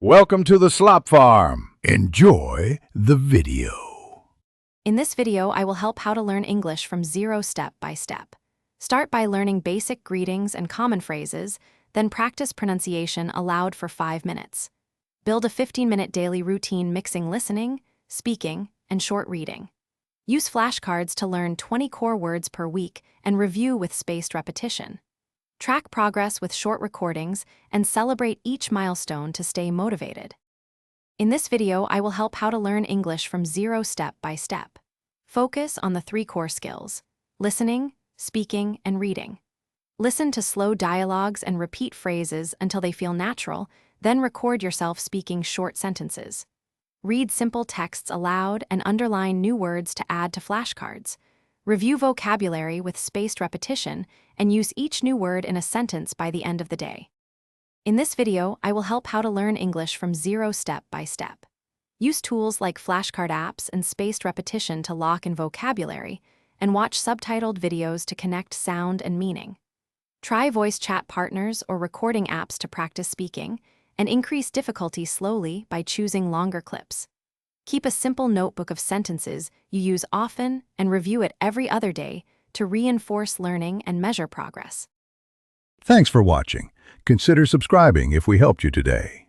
Welcome to the Slop Farm. Enjoy the video. In this video, I will help how to learn English from zero step by step. Start by learning basic greetings and common phrases, then practice pronunciation aloud for 5 minutes. Build a 15-minute daily routine mixing listening, speaking, and short reading. Use flashcards to learn 20 core words per week and review with spaced repetition. Track progress with short recordings and celebrate each milestone to stay motivated. In this video, I will help how to learn English from zero step by step. Focus on the 3 core skills: listening, speaking, and reading. Listen to slow dialogues and repeat phrases until they feel natural, then record yourself speaking short sentences. Read simple texts aloud and underline new words to add to flashcards. Review vocabulary with spaced repetition and use each new word in a sentence by the end of the day. In this video, I will help how to learn English from zero step by step. Use tools like flashcard apps and spaced repetition to lock in vocabulary, and watch subtitled videos to connect sound and meaning. Try voice chat partners or recording apps to practice speaking, and increase difficulty slowly by choosing longer clips. Keep a simple notebook of sentences you use often and review it every other day to reinforce learning and measure progress. Thanks for watching. Consider subscribing if we helped you today.